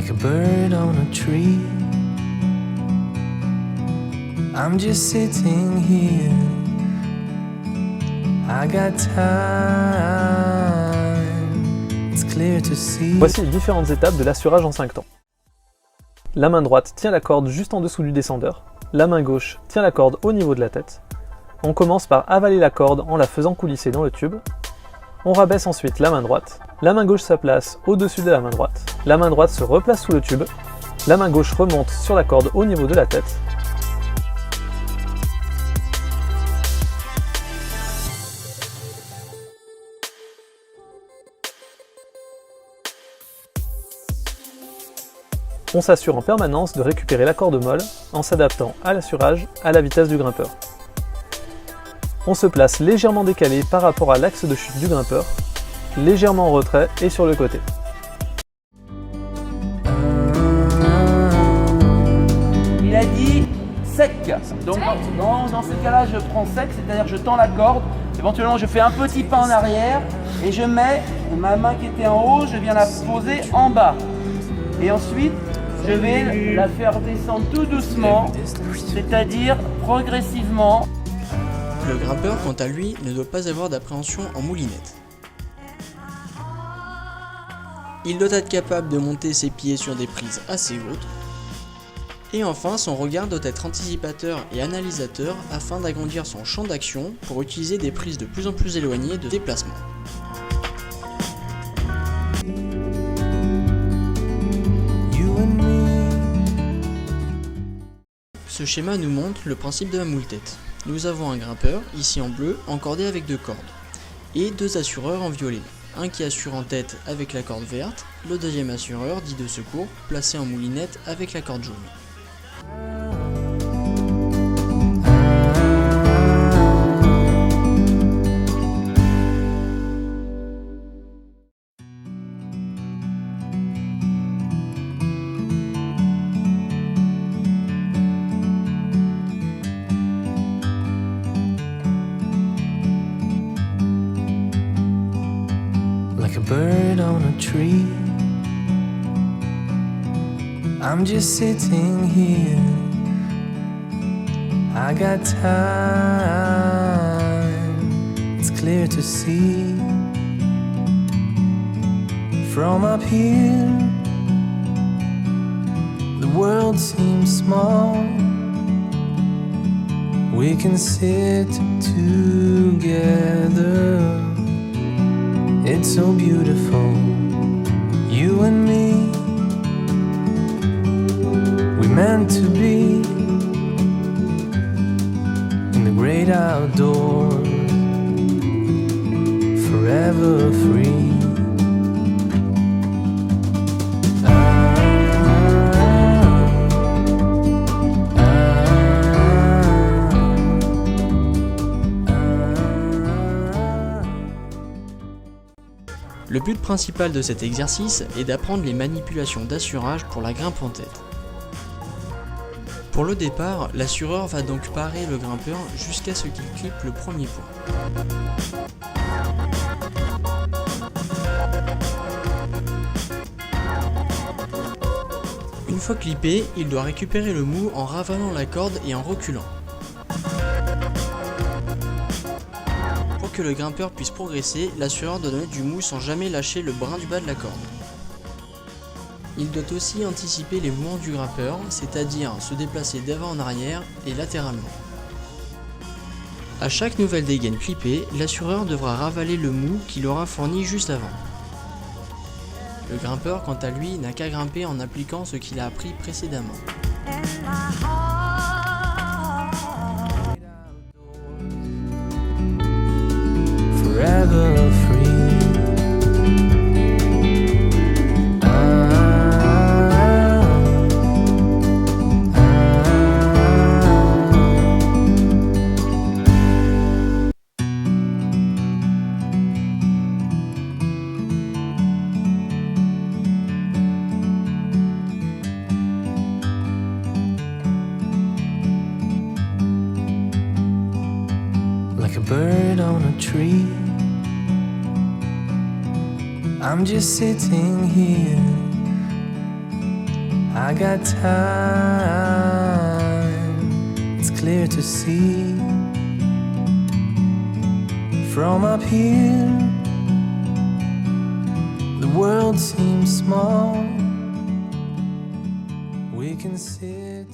like a bird on a tree. I'm just sitting here. I got time. It's clear to see. Voici les différentes étapes de l'assurage en 5 temps. La main droite tient la corde juste en dessous du descendeur. La main gauche tient la corde au niveau de la tête. On commence par avaler la corde en la faisant coulisser dans le tube. On rabaisse ensuite la main droite. La main gauche se place au-dessus de la main droite. La main droite se replace sous le tube. La main gauche remonte sur la corde au niveau de la tête. On s'assure en permanence de récupérer la corde molle en s'adaptant à l'assurage à la vitesse du grimpeur. On se place légèrement décalé par rapport à l'axe de chute du grimpeur, légèrement en retrait et sur le côté. Il a dit sec. Donc dans ce cas-là, je prends sec, c'est-à-dire je tends la corde. Éventuellement, je fais un petit pas en arrière et je mets ma main qui était en haut, je viens la poser en bas. Et ensuite, je vais la faire descendre tout doucement, c'est-à-dire progressivement. Le grimpeur, quant à lui, ne doit pas avoir d'appréhension en moulinette. Il doit être capable de monter ses pieds sur des prises assez hautes. Et enfin, son regard doit être anticipateur et analysateur afin d'agrandir son champ d'action pour utiliser des prises de plus en plus éloignées de déplacement. Ce schéma nous montre le principe de la moule-tête. Nous avons un grimpeur, ici en bleu, encordé avec 2 cordes, et 2 assureurs en violet. Un qui assure en tête avec la corde verte, le deuxième assureur, dit de secours, placé en moulinette avec la corde jaune. Like a bird on a tree. I'm just sitting here. I got time. It's clear to see. From up here, the world seems small. We can sit together. It's so beautiful, you and me. We meant to be in the great outdoors, forever free. Le but principal de cet exercice est d'apprendre les manipulations d'assurage pour la grimpe en tête. Pour le départ, l'assureur va donc parer le grimpeur jusqu'à ce qu'il clippe le premier point. Une fois clippé, il doit récupérer le mou en ravalant la corde et en reculant. Pour que le grimpeur puisse progresser, l'assureur doit donner du mou sans jamais lâcher le brin du bas de la corde. Il doit aussi anticiper les mouvements du grimpeur, c'est-à-dire se déplacer d'avant en arrière et latéralement. À chaque nouvelle dégaine clippée, l'assureur devra ravaler le mou qu'il aura fourni juste avant. Le grimpeur, quant à lui, n'a qu'à grimper en appliquant ce qu'il a appris précédemment. Forever free. Like a bird on a tree. I'm just sitting here. I got time, it's clear to see. From up here, the world seems small. We can sit